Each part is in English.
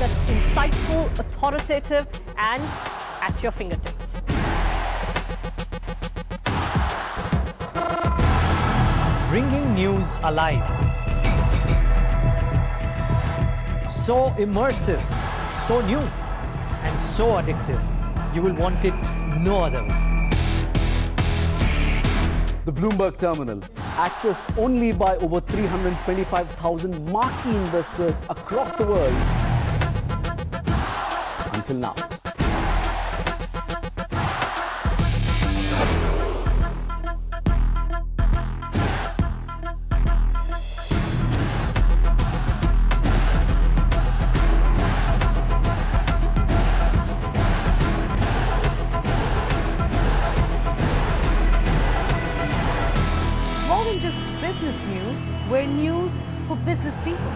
that's insightful, authoritative, and at your fingertips. Bringing news alive. So immersive, so new, and so addictive. You will want it no other way. The Bloomberg Terminal, accessed only by over 325,000 marquee investors across the world until now. More than just business news, we're news for business people.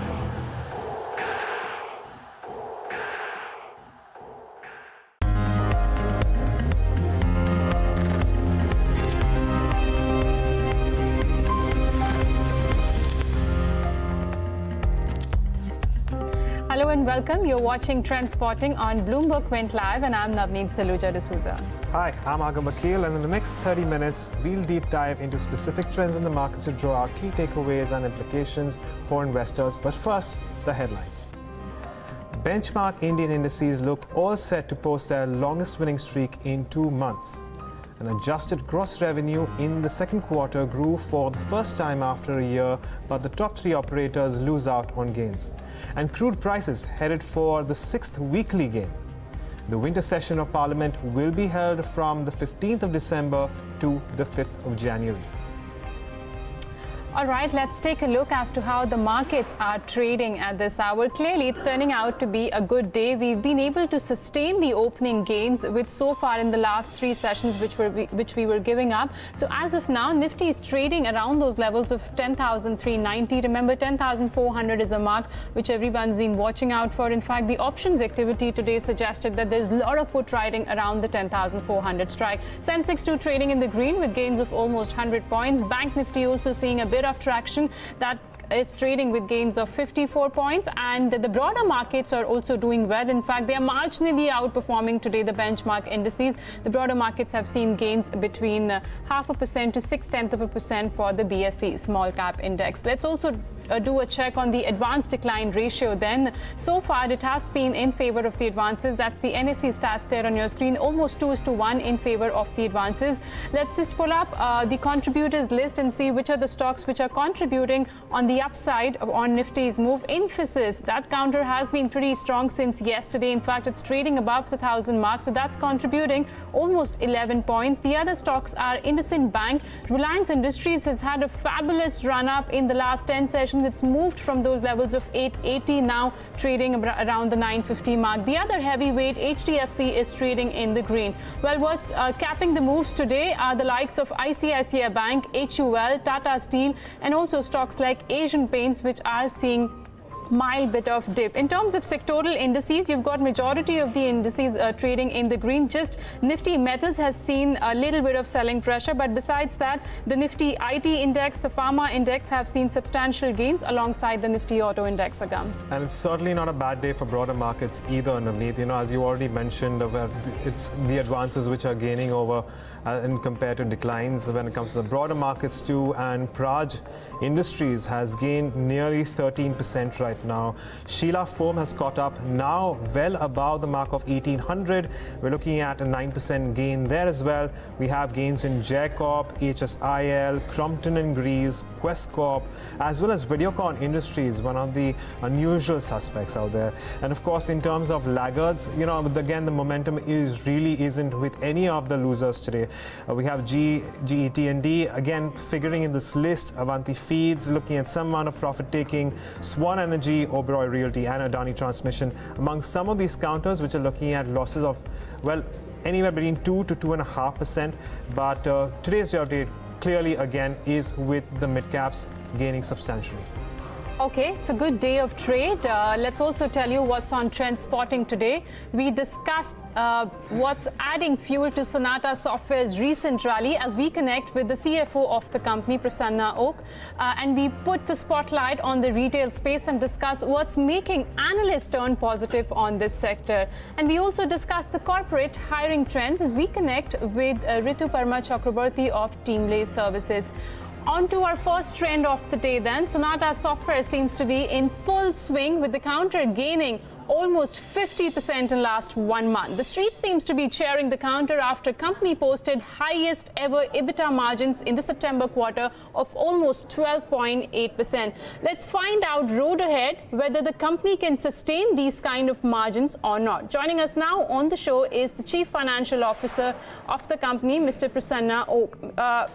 Hello and welcome. You're watching Trend Spotting on BloombergQuint Live, and I'm Navneet Saluja D'Souza. Hi, I'm Agam Akil, and in the next 30 minutes, we'll deep dive into specific trends in the markets to draw our key takeaways and implications for investors. But first, the headlines. Benchmark Indian indices look all set to post their longest winning streak in 2 months. An adjusted gross revenue in the second quarter grew for the first time after a year, but the top 3 operators lose out on gains. And crude prices headed for the 6th weekly gain. The winter session of Parliament will be held from the 15th of December to the 5th of January. All right, let's take a look as to how the markets are trading at this hour. Clearly, it's turning out to be a good day. We've been able to sustain the opening gains, which so far in the last 3 sessions, which we were giving up. So as of now, Nifty is trading around those levels of 10,390. Remember, 10,400 is the mark which everyone's been watching out for. In fact, the options activity today suggested that there's a lot of put riding around the 10,400 strike. Sensex 2 trading in the green with gains of almost 100 points. Bank Nifty also seeing a bit of traction, that is trading with gains of 54 points, and the broader markets are also doing well. In fact, they are marginally outperforming today the benchmark indices. The broader markets have seen gains between 0.5% to 0.6% for the BSE small cap index. Let's also do a check on the advance decline ratio then. So far, it has been in favor of the advances. That's the NSE stats there on your screen, almost 2:1 in favor of the advances. Let's just pull up the contributors list and see which are the stocks which are contributing on the upside on Nifty's move. Infosys, that counter has been pretty strong since yesterday. In fact, it's trading above the 1,000 mark, so that's contributing almost 11 points. The other stocks are IndusInd Bank. Reliance Industries has had a fabulous run up in the last 10 sessions. It's moved from those levels of 880, now trading around the 950 mark. The other heavyweight, HDFC, is trading in the green. Well, what's capping the moves today are the likes of ICICI Bank, HUL, Tata Steel, and also stocks like Asian Paints, which are seeing mild bit of dip. In terms of sectoral indices, you've got majority of the indices trading in the green. Just Nifty Metals has seen a little bit of selling pressure, but besides that, the Nifty IT index, the pharma index have seen substantial gains alongside the Nifty auto index, Agam. And it's certainly not a bad day for broader markets either, Navneet. You know, as you already mentioned, it's the advances which are gaining over and compared to declines when it comes to the broader markets too. And Praj Industries has gained nearly 13% right now. Sheela Foam has caught up, now well above the mark of 1,800. We're looking at a 9% gain there as well. We have gains in Jacob, HSIL, Crompton and Greaves, Quest Corp, as well as Videocon Industries, one of the unusual suspects out there. And of course, in terms of laggards, you know, again, the momentum really isn't with any of the losers today. We have GET&D again figuring in this list. Avanti Feeds looking at some amount of profit taking. Swan Energy, Oberoi Realty, and Adani Transmission among some of these counters which are looking at losses of, well, anywhere between 2 to 2.5%. But today's job day clearly again is with the mid caps gaining substantially. Okay, so good day of trade. Let's also tell you what's on trend spotting today. We discussed what's adding fuel to Sonata Software's recent rally as we connect with the CFO of the company, Prasanna, and we put the spotlight on the retail space and discuss what's making analysts turn positive on this sector. And we also discuss the corporate hiring trends as we connect with Rita Chakraborty of Teamlease Services. On to our first trend of the day then. Sonata Software seems to be in full swing with the counter gaining almost 50% in last 1 month. The street seems to be cheering the counter after company posted highest ever EBITDA margins in the September quarter of almost 12.8%. Let's find out road ahead whether the company can sustain these kind of margins or not. Joining us now on the show is the Chief Financial Officer of the company, Mr. Prasanna.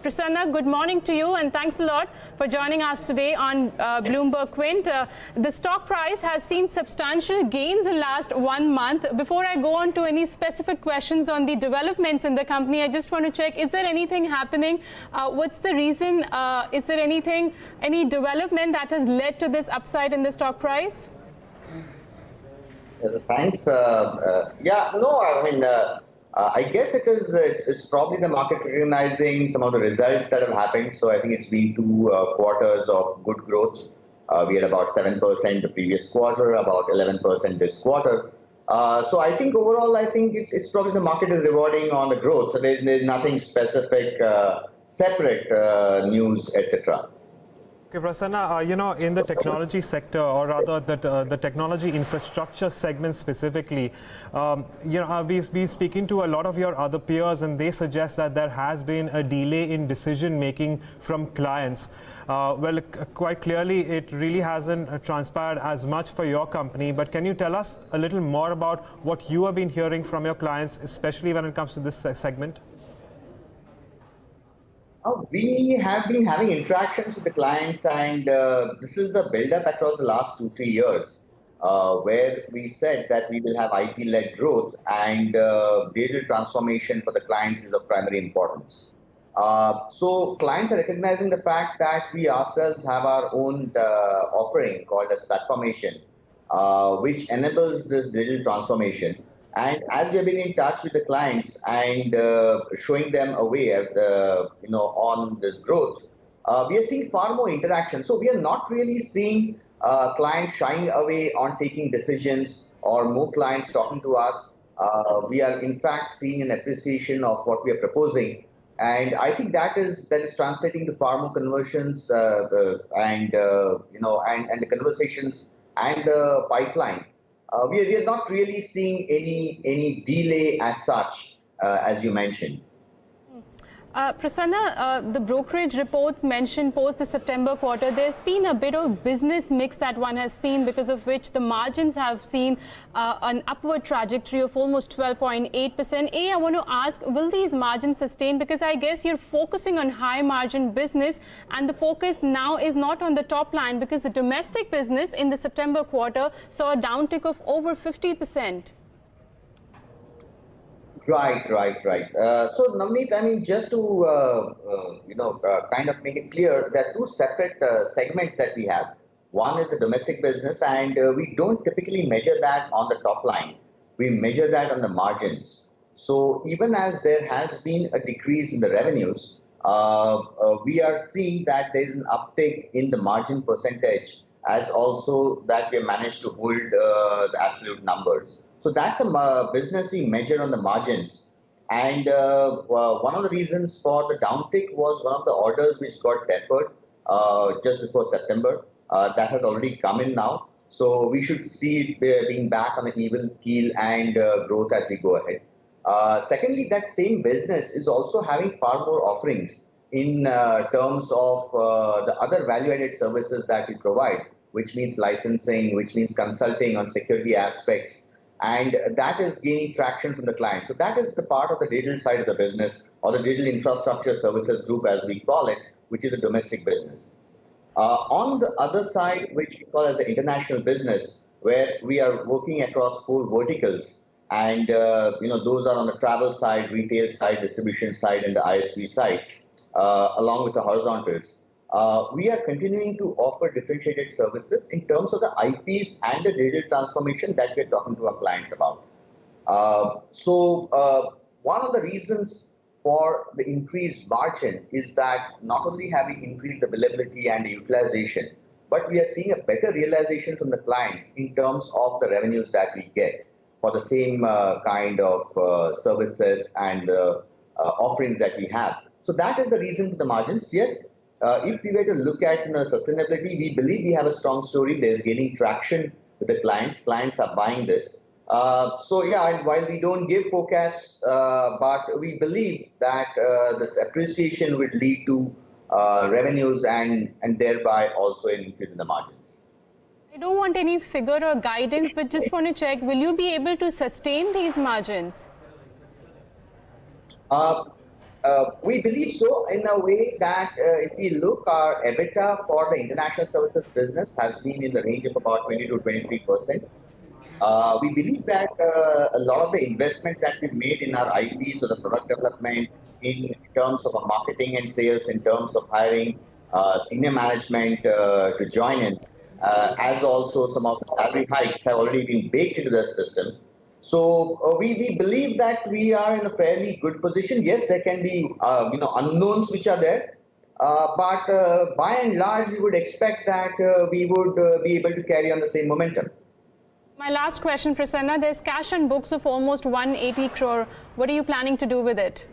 Prasanna, good morning to you and thanks a lot for joining us today on BloombergQuint. The stock price has seen substantial gains in last 1 month. Before I go on to any specific questions on the developments in the company, I just want to check, is there anything happening? What's the reason? Is there any development that has led to this upside in the stock price? Thanks. I guess it's probably the market recognizing some of the results that have happened. So I think it's been 2 quarters of good growth. We had about 7% the previous quarter, about 11% this quarter. So I think overall, it's probably the market is rewarding on the growth. So there's nothing specific, separate news, etc. Okay, Prasanna, in the technology sector, or rather the technology infrastructure segment specifically, we've been speaking to a lot of your other peers and they suggest that there has been a delay in decision making from clients. Quite clearly, it really hasn't transpired as much for your company, but can you tell us a little more about what you have been hearing from your clients, especially when it comes to this segment? We have been having interactions with the clients, and this is the build-up across the last 2-3 years, where we said that we will have IP-led growth and digital transformation for the clients is of primary importance. So clients are recognizing the fact that we ourselves have our own offering called as Platformation, which enables this digital transformation. And as we have been in touch with the clients and showing them a way, on this growth, we are seeing far more interaction. So we are not really seeing clients shying away on taking decisions or more clients talking to us. We are in fact seeing an appreciation of what we are proposing. And I think that is translating to far more conversions and the conversations and the pipeline. We are not really seeing any delay as such, as you mentioned. Prasanna, the brokerage reports mentioned post the September quarter, there's been a bit of business mix that one has seen, because of which the margins have seen an upward trajectory of almost 12.8%. I want to ask, will these margins sustain? Because I guess you're focusing on high margin business and the focus now is not on the top line, because the domestic business in the September quarter saw a downtick of over 50%. Right. So, Navneet, just to kind of make it clear, there are 2 separate segments that we have. One is the domestic business, and we don't typically measure that on the top line. We measure that on the margins. So even as there has been a decrease in the revenues, we are seeing that there is an uptick in the margin percentage, as also that we managed to hold the absolute numbers. So that's a business we measure on the margins. And one of the reasons for the downtick was one of the orders which got deferred just before September. That has already come in now. So we should see it being back on an even keel and growth as we go ahead. Secondly, that same business is also having far more offerings in terms of the other value-added services that we provide, which means licensing, which means consulting on security aspects. And that is gaining traction from the client. So that is the part of the digital side of the business, or the digital infrastructure services group, as we call it, which is a domestic business. On the other side, which we call as the international business, where we are working across 4 verticals. And those are on the travel side, retail side, distribution side, and the ISV side, along with the horizontals. we are continuing to offer differentiated services in terms of the IPs and the digital transformation that we're talking to our clients about. One of the reasons for the increased margin is that not only have we increased the billability and the utilization, but we are seeing a better realization from the clients in terms of the revenues that we get for the same kind of services and offerings that we have. So that is the reason for the margins. Yes, if we were to look at sustainability, we believe we have a strong story. There's gaining traction with the clients. Clients are buying this. So yeah, and while we don't give forecasts, but we believe that this appreciation would lead to revenues and thereby also an increase in the margins. I don't want any figure or guidance, but just want to check, will you be able to sustain these margins? We believe so in a way that if we look, our EBITDA for the international services business has been in the range of about 20 to 23%. We believe that a lot of the investments that we've made in our IPs or the product development in terms of our marketing and sales, in terms of hiring senior management to join in, as also some of the salary hikes have already been baked into the system. So we believe that we are in a fairly good position. Yes, there can be unknowns which are there, but by and large, we would expect that we would be able to carry on the same momentum. My last question, Prasanna, there's cash on books of almost 180 crore. What are you planning to do with it?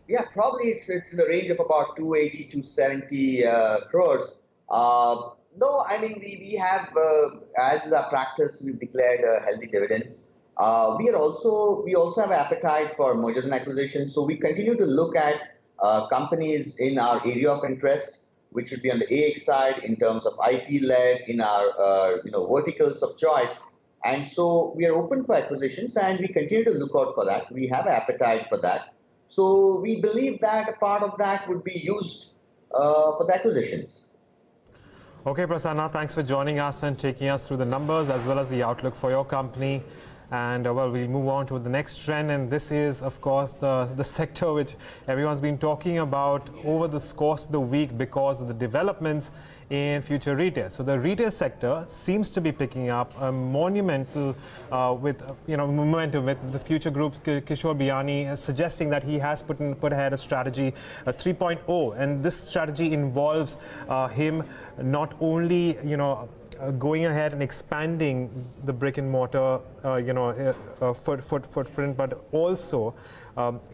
Yeah, probably it's in the range of about 280, 270 crores. No, I mean, we have, as is our practice, we've declared healthy dividends. We also have appetite for mergers and acquisitions. So we continue to look at companies in our area of interest, which would be on the AX side in terms of IP-led in our verticals of choice. And so we are open for acquisitions and we continue to look out for that. We have appetite for that. So we believe that a part of that would be used for the acquisitions. Okay, Prasanna, thanks for joining us and taking us through the numbers as well as the outlook for your company. And well, we'll move on to the next trend, and this is, of course, the sector which everyone's been talking about over the course of the week because of the developments in future retail. So the retail sector seems to be picking up a monumental momentum with the Future Group, Kishore Biyani, suggesting that he has put ahead a strategy 3.0, and this strategy involves him not only going ahead and expanding the brick and mortar footprint, but also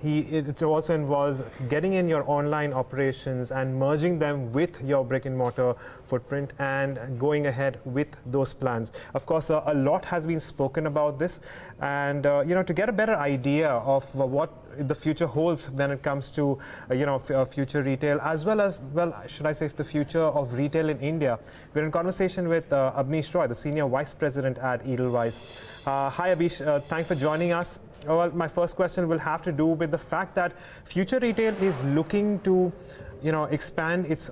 it also involves getting in your online operations and merging them with your brick and mortar footprint and going ahead with those plans. Of course, a lot has been spoken about this, and to get a better idea of what the future holds when it comes to future retail, as well as, should I say, the future of retail in India. We're in conversation with Abneesh Roy, the Senior Vice President at Edelweiss. Hi Abneesh, thanks for joining us. Well, my first question will have to do with the fact that future retail is looking to expand its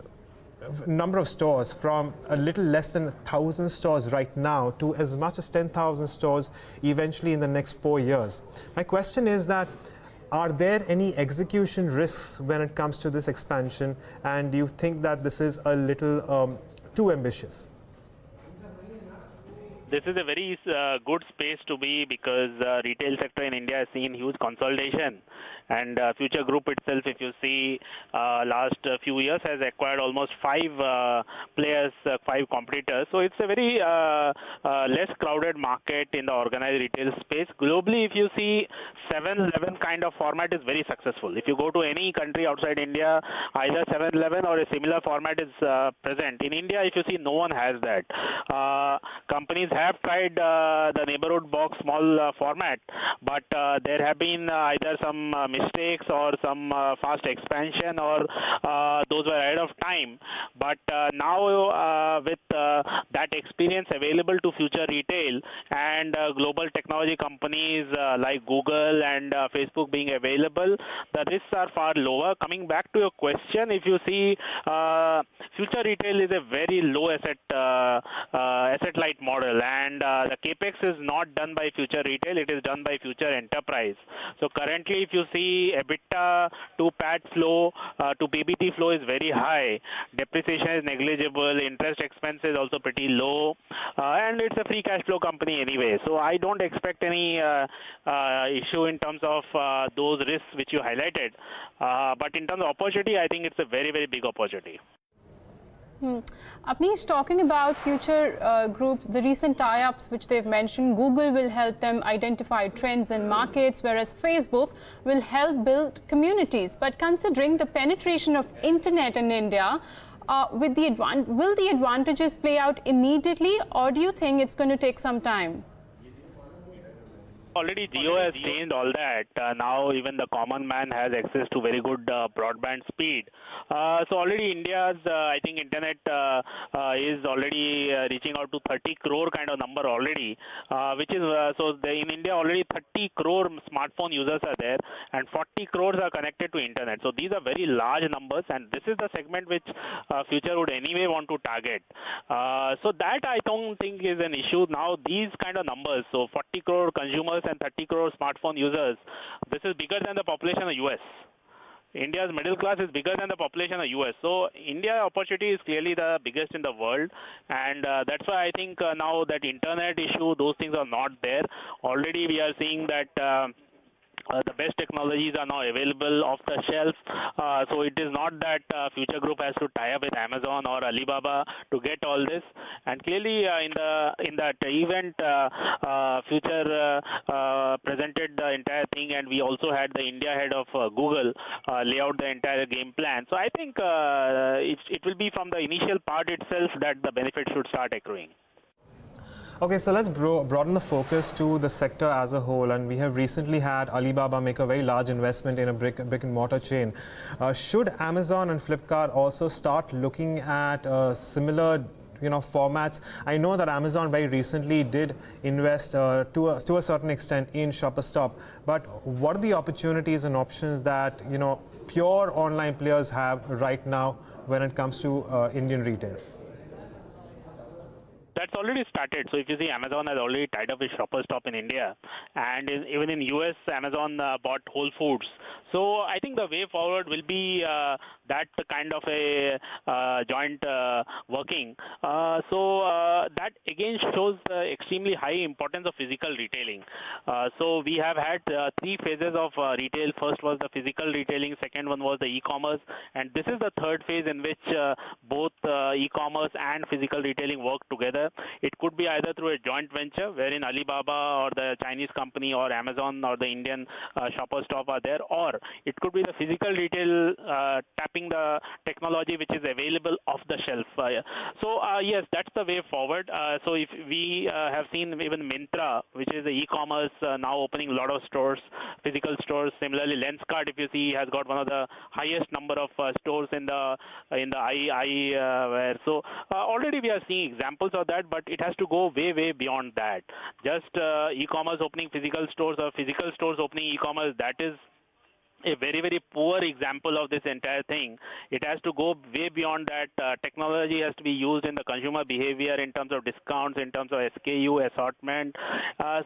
number of stores from a little less than 1,000 stores right now to as much as 10,000 stores eventually in the next 4 years. My question is that, are there any execution risks when it comes to this expansion, and do you think that this is a little too ambitious? This is a very good space to be because retail sector in India has seen huge consolidation, and Future Group itself, if you see, last few years has acquired almost 5 players, 5 competitors. So it's a very less crowded market in the organized retail space. Globally, if you see, 7-Eleven kind of format is very successful. If you go to any country outside India, either 7-Eleven or a similar format is present. In India, if you see, no one has that. Companies have tried the neighborhood box small format, but there have been either some mistakes or some fast expansion, or those were ahead of time. But now with that experience available to future retail and global technology companies like Google and Facebook being available, the risks are far lower. Coming back to your question, if you see, future retail is a very low asset light model, and the capex is not done by future retail, it is done by future enterprise. So currently, if you see EBITDA to PAT flow to PBT flow is very high, depreciation is negligible, interest expense is also pretty low, and it's a free cash flow company anyway. So I don't expect any issue in terms of those risks which you highlighted. But in terms of opportunity, I think it's a very, very big opportunity. Abneesh, talking about future groups, the recent tie-ups which they've mentioned, Google will help them identify trends in markets, whereas Facebook will help build communities. But considering the penetration of internet in India, will the advantages play out immediately, or do you think it's going to take some time? Already Jio has changed all that. Now even the common man has access to very good broadband speed. So already India's, I think, internet is already reaching out to 30 crore kind of number already, which is, in India already 30 crore smartphone users are there and 40 crores are connected to internet. So these are very large numbers, and this is the segment which future would anyway want to target. So that I don't think is an issue. Now these kind of numbers, so 40 crore consumers and 30 crore smartphone users, this is bigger than the population of US. India's middle class is bigger than the population of US. So India opportunity is clearly the biggest in the world, and that's why I think now that internet issue, those things are not there. Already we are seeing that the best technologies are now available off the shelf, so it is not that Future Group has to tie up with Amazon or Alibaba to get all this. And clearly, in that event, Future presented the entire thing, and we also had the India head of Google lay out the entire game plan. So I think it will be from the initial part itself that the benefit should start accruing. Okay, so let's broaden the focus to the sector as a whole, and we have recently had Alibaba make a very large investment in a brick and mortar chain. Should Amazon and Flipkart also start looking at similar formats? I know that Amazon very recently did invest to a certain extent in ShopperStop, but what are the opportunities and options that pure online players have right now when it comes to Indian retail? That's already started. So if you see, Amazon has already tied up with ShopperStop in India, and even in US, Amazon bought Whole Foods. So I think the way forward will be that kind of a joint working. So that again shows the extremely high importance of physical retailing. So we have had 3 phases of retail. First was the physical retailing, second one was the e-commerce, and this is the third phase in which both e-commerce and physical retailing work together. It could be either through a joint venture wherein Alibaba or the Chinese company or Amazon or the Indian ShopperStop are there, or it could be the physical retail tapping the technology which is available off the shelf. So yes, that's the way forward. So if we have seen even Myntra, which is the e-commerce, now opening a lot of stores, physical stores. Similarly, Lenskart, if you see, has got one of the highest number of stores in the eyewear. So already we are seeing examples of that, but it has to go way beyond that. Just e-commerce opening physical stores or physical stores opening e-commerce, that is a very poor example of this entire thing. It has to go way beyond that. Technology has to be used in the consumer behavior in terms of discounts, in terms of SKU, assortment.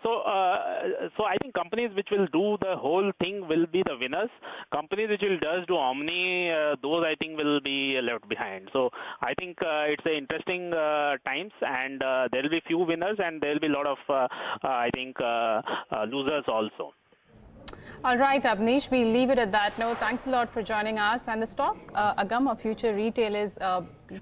So I think companies which will do the whole thing will be the winners. Companies which will just do omni, those I think will be left behind. So I think it's an interesting times, and there will be few winners and there will be a lot of I think losers also. All right, Abneesh, we'll leave it at that note. Thanks a lot for joining us. And the stock, Agam of Future Retail, is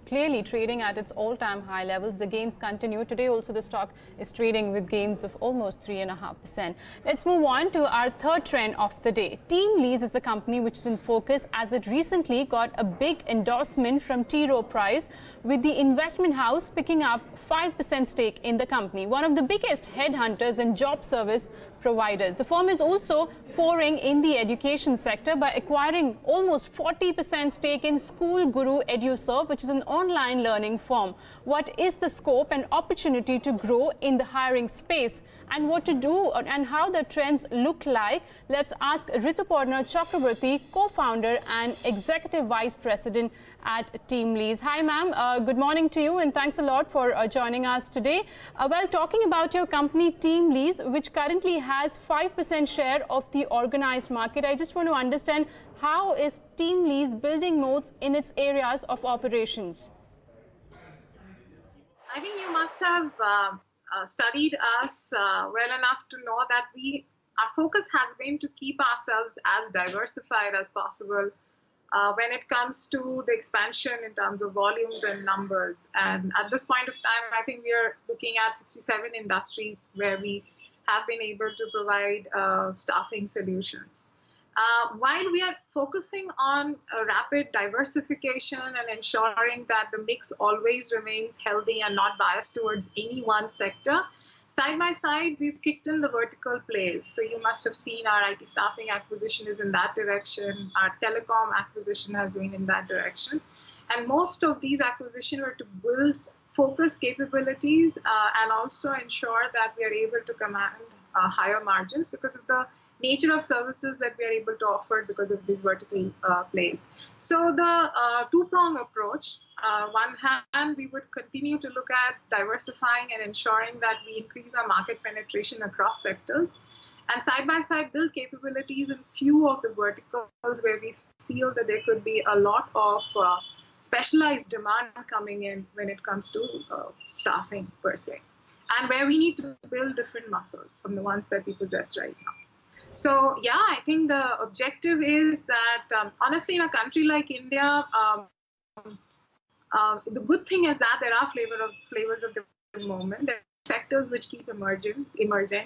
clearly trading at its all-time high levels. The gains continue. Today also the stock is trading with gains of almost 3.5%. Let's move on to our third trend of the day. Teamlease is the company which is in focus, as it recently got a big endorsement from T. Rowe Price, with the investment house picking up 5% stake in the company. One of the biggest headhunters and job service providers. The firm is also foraying in the education sector by acquiring almost 40% stake in SchoolGuru EduServe, which is an online learning firm. What is the scope and opportunity to grow in the hiring space, and what to do and how the trends look like? Let's ask Rita Chakraborty, co-founder and executive vice president at Teamlease. Hi, ma'am. Good morning to you, and thanks a lot for joining us today. Well, talking about your company Teamlease, which currently has 5% share of the organized market, I just want to understand, how is Teamlease building moats in its areas of operations? I think you must have studied us well enough to know that our focus has been to keep ourselves as diversified as possible when it comes to the expansion in terms of volumes and numbers. And at this point of time, I think we are looking at 67 industries where we have been able to provide staffing solutions. While we are focusing on a rapid diversification and ensuring that the mix always remains healthy and not biased towards any one sector, side by side, we've kicked in the vertical plays. So you must have seen our IT staffing acquisition is in that direction. Our telecom acquisition has been in that direction. And most of these acquisitions were to build focused capabilities and also ensure that we are able to command higher margins because of the nature of services that we are able to offer because of these vertical plays. So the two-prong approach, one hand, we would continue to look at diversifying and ensuring that we increase our market penetration across sectors, and side by side build capabilities in few of the verticals where we feel that there could be a lot of specialized demand coming in when it comes to staffing per se, and where we need to build different muscles from the ones that we possess right now. So yeah, I think the objective is that honestly, in a country like India, the good thing is that there are flavors of the moment. There are sectors which keep emerging.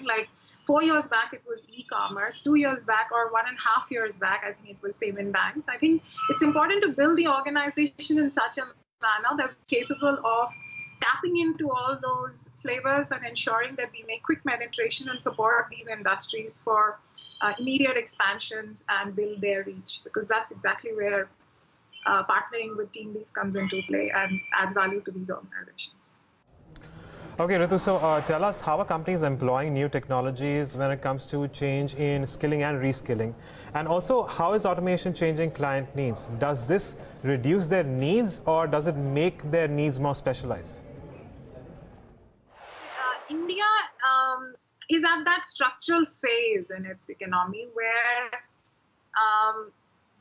Like 4 years back, it was e-commerce. 2 years back, or 1.5 years back, I think it was payment banks. I think it's important to build the organization in such a manner that we're capable of tapping into all those flavors and ensuring that we make quick penetration and support these industries for immediate expansions and build their reach, because that's exactly where partnering with Teamlease comes into play and adds value to these organizations. Okay, Ritu, so tell us, how are companies employing new technologies when it comes to change in skilling and reskilling? And also, how is automation changing client needs? Does this reduce their needs, or does it make their needs more specialized? India is at that structural phase in its economy where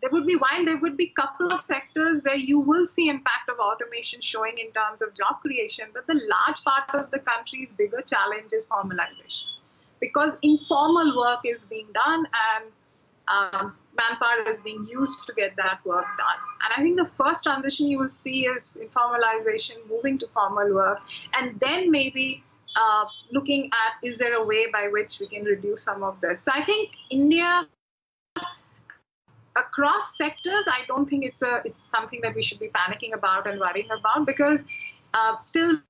there would be a couple of sectors where you will see impact of automation showing in terms of job creation, but the large part of the country's bigger challenge is formalization, because informal work is being done and manpower is being used to get that work done. And I think the first transition you will see is informalization moving to formal work, and then maybe looking at, is there a way by which we can reduce some of this? So I think India, across sectors, I don't think it's something that we should be panicking about and worrying about, because still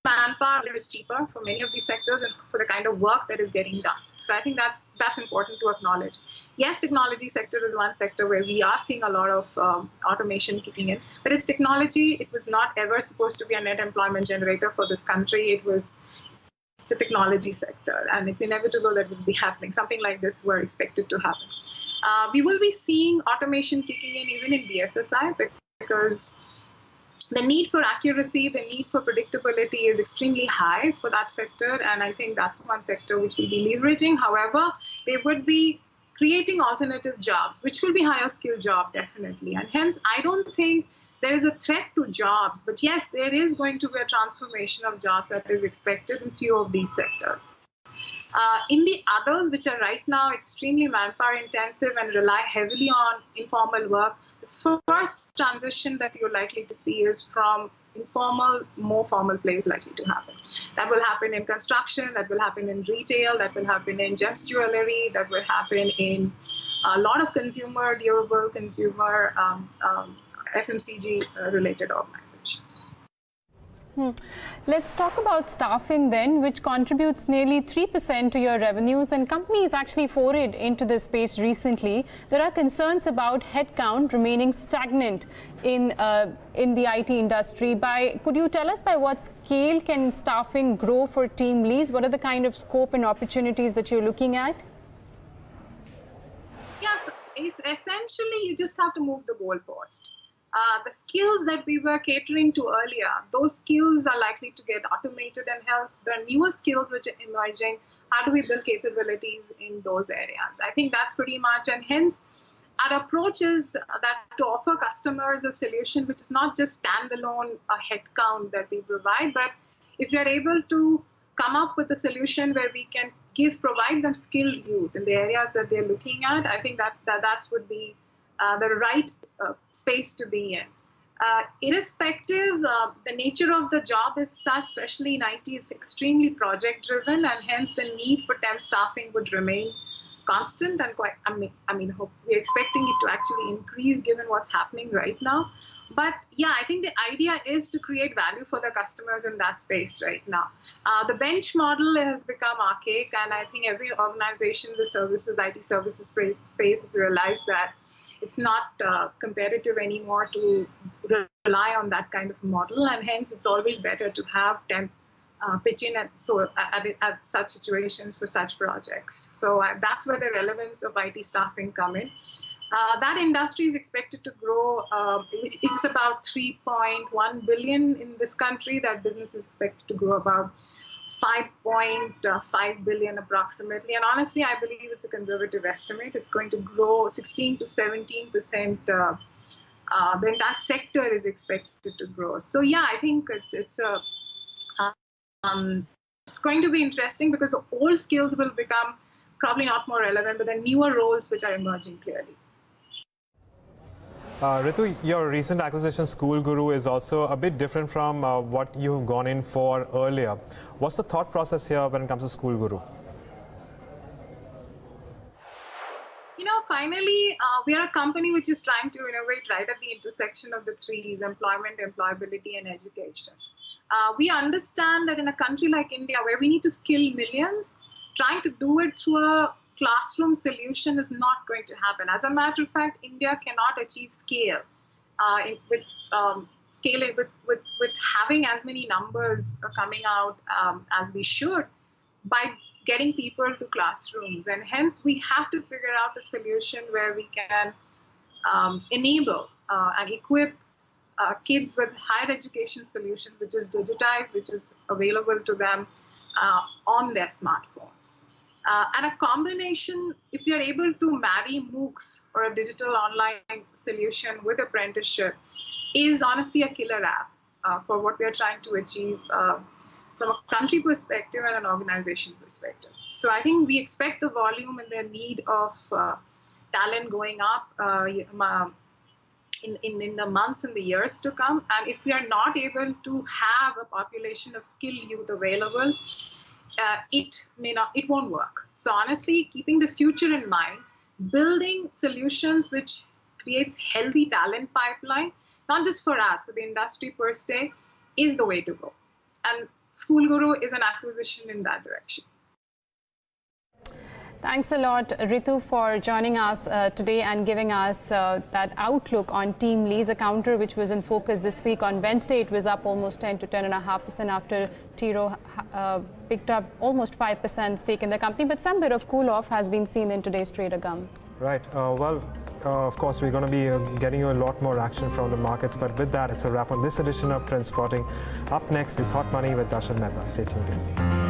manpower is cheaper for many of these sectors and for the kind of work that is getting done. So I think that's important to acknowledge. Yes, technology sector is one sector where we are seeing a lot of automation kicking in, but it's technology. It was not ever supposed to be a net employment generator for this country. It's a technology sector, and it's inevitable that will be happening. Something like this were expected to happen. We will be seeing automation kicking in even in BFSI, because the need for accuracy, the need for predictability is extremely high for that sector, and I think that's one sector which will be leveraging. However, they would be creating alternative jobs, which will be higher skill job, definitely. And hence, I don't think there is a threat to jobs, but yes, there is going to be a transformation of jobs that is expected in few of these sectors. In the others, which are right now extremely manpower intensive and rely heavily on informal work, the first transition that you're likely to see is from informal, more formal place likely to happen. That will happen in construction, that will happen in retail, that will happen in gems jewelry, that will happen in a lot of consumer, durable consumer, FMCG related organizations. Let's talk about staffing then, which contributes nearly 3% to your revenues, and companies actually forayed into this space recently. There are concerns about headcount remaining stagnant in the IT industry. Could you tell us by what scale can staffing grow for Teamlease? What are the kind of scope and opportunities that you're looking at? Yes, essentially you just have to move the goalpost. The skills that we were catering to earlier, those skills are likely to get automated, and hence the newer skills which are emerging, how do we build capabilities in those areas? I think that's pretty much, and hence our approach is that to offer customers a solution which is not just standalone a headcount that we provide, but if we are able to come up with a solution where we can provide them skilled youth in the areas that they're looking at, I think that would be the right space to be in. Irrespective, the nature of the job is such, especially in IT, is extremely project driven, and hence the need for temp staffing would remain constant and quite, we're expecting it to actually increase given what's happening right now. But yeah, I think the idea is to create value for the customers in that space right now. The bench model has become archaic, and I think every organization, the services, IT services space has realized that it's not competitive anymore to rely on that kind of model, and hence it's always better to have temp pitch in at such situations for such projects. So that's where the relevance of IT staffing come in. That industry is expected to grow. It's about 3.1 billion in this country. That business is expected to grow about 5.5 billion approximately. And honestly, I believe it's a conservative estimate. It's going to grow 16 to 17%. The entire sector is expected to grow. So yeah, I think it's going to be interesting because the old skills will become probably not more relevant, but the newer roles which are emerging clearly. Ritu, your recent acquisition, SchoolGuru, is also a bit different from what you've gone in for earlier. What's the thought process here when it comes to SchoolGuru? Finally, we are a company which is trying to innovate right at the intersection of the three E's: employment, employability, and education. We understand that in a country like India, where we need to skill millions, trying to do it through a classroom solution is not going to happen. As a matter of fact, India cannot achieve scale with having as many numbers coming out as we should by getting people to classrooms. And hence, we have to figure out a solution where we can enable and equip kids with higher education solutions, which is digitized, which is available to them on their smartphones. And a combination, if you're able to marry MOOCs or a digital online solution with apprenticeship, is honestly a killer app for what we are trying to achieve from a country perspective and an organization perspective. So I think we expect the volume and the need of talent going up in the months and the years to come. And if we are not able to have a population of skilled youth available, it won't work. So honestly, keeping the future in mind, building solutions which creates healthy talent pipeline, not just for us, for the industry per se, is the way to go. And SchoolGuru is an acquisition in that direction. Thanks a lot, Ritu, for joining us today and giving us that outlook on Teamlease, a counter which was in focus this week. On Wednesday, it was up almost 10 to 10.5% after Tiro picked up almost 5% stake in the company. But some bit of cool-off has been seen in today's trader gum. Right. Of course, we're going to be getting you a lot more action from the markets. But with that, it's a wrap on this edition of Trend Spotting. Up next is Hot Money with Darshan Mehta. Stay tuned in.